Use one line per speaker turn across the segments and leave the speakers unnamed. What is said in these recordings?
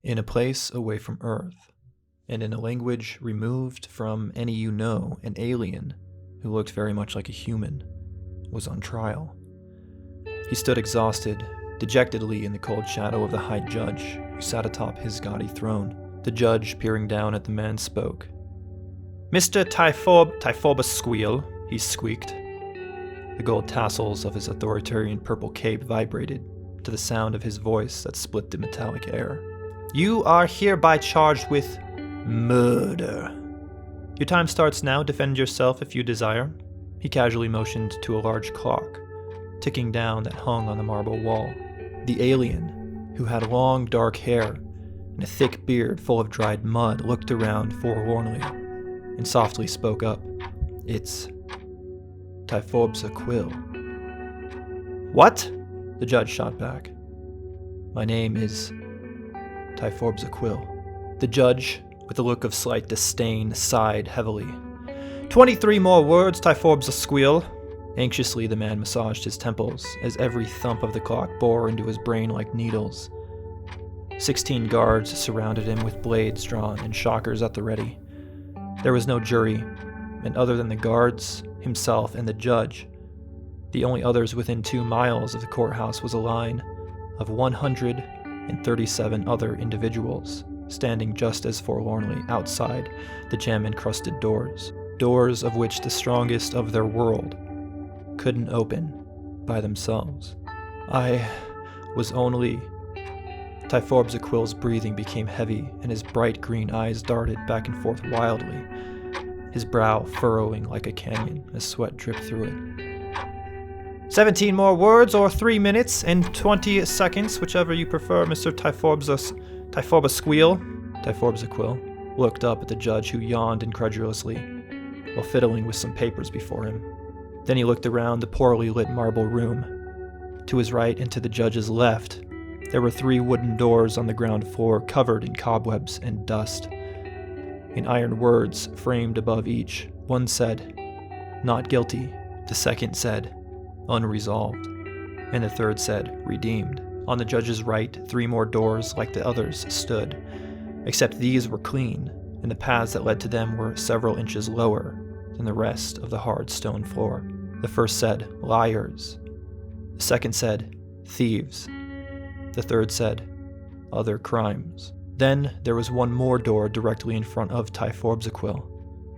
in a place away from Earth, and in a language removed from any you know, an alien, who looked very much like a human, was on trial. He stood exhausted, dejectedly in the cold shadow of the High Judge, who sat atop his gaudy throne. The judge, peering down at the man, spoke. "Mr. TyforbsaQuill," he squeaked. The gold tassels of his authoritarian purple cape vibrated to the sound of his voice that split the metallic air. "You are hereby charged with murder. Your time starts now. Defend yourself if you desire." He casually motioned to a large clock, ticking down, that hung on the marble wall. The alien, who had long dark hair and a thick beard full of dried mud, looked around forlornly and softly spoke up. "It's TyforbsaQuill." "What?" the judge shot back. "My name is TyforbsaQuill." The judge, with a look of slight disdain, sighed heavily. 23 more words, TyforbsaQuill." Anxiously, the man massaged his temples as every thump of the clock bore into his brain like needles. 16 guards surrounded him with blades drawn and shockers at the ready. There was no jury, and other than the guards, himself, and the judge, the only others within 2 miles of the courthouse was a line of 137 other individuals, standing just as forlornly outside the jam-encrusted doors of which the strongest of their world couldn't open by themselves. "I was only..." TyforbsaQuill's breathing became heavy, and his bright green eyes darted back and forth wildly, his brow furrowing like a canyon as sweat dripped through it. 17 more words, or 3 minutes and 20 seconds, whichever you prefer, Mr. TyforbsaQuill." TyforbsaQuill looked up at the judge, who yawned incredulously while fiddling with some papers before him. Then he looked around the poorly lit marble room. To his right and to the judge's left, there were 3 wooden doors on the ground floor covered in cobwebs and dust. In iron words framed above each, one said, "Not guilty." The second said, "Unresolved." And the third said, "Redeemed." On the judge's right, 3 more doors like the others stood, except these were clean, and the paths that led to them were several inches lower than the rest of the hard stone floor. The first said, "Liars." The second said, "Thieves." The third said, "Other crimes." Then there was one more door directly in front of TyforbsaQuill,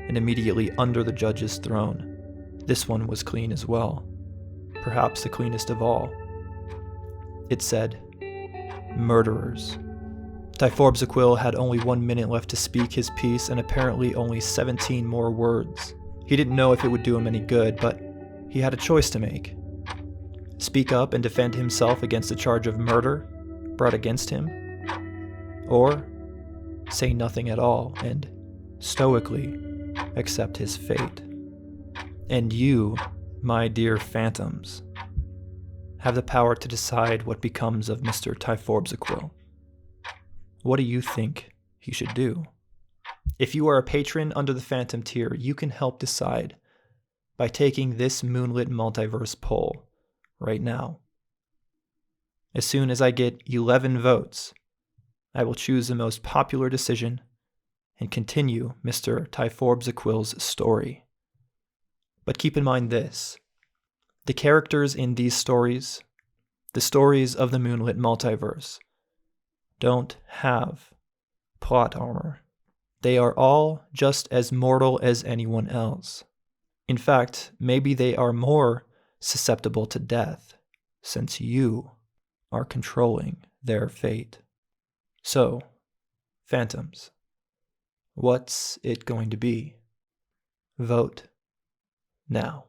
and immediately under the judge's throne. This one was clean as well, perhaps the cleanest of all. It said, "Murderers." TyforbsaQuill had only 1 minute left to speak his piece, and apparently only 17 more words. He didn't know if it would do him any good, but he had a choice to make. Speak up and defend himself against the charge of murder brought against him, or say nothing at all and stoically accept his fate. And you, my dear phantoms, have the power to decide what becomes of Mr. TyforbsaQuill. What do you think he should do? If you are a patron under the Phantom tier, you can help decide by taking this Moonlit Multiverse poll right now. As soon as I get 11 votes, I will choose the most popular decision and continue Mr. TyforbsaQuill's story. But keep in mind this: the characters in these stories, the stories of the Moonlit Multiverse, don't have plot armor. They are all just as mortal as anyone else. In fact, maybe they are more susceptible to death, since you are controlling their fate. So, phantoms, what's it going to be? Vote now.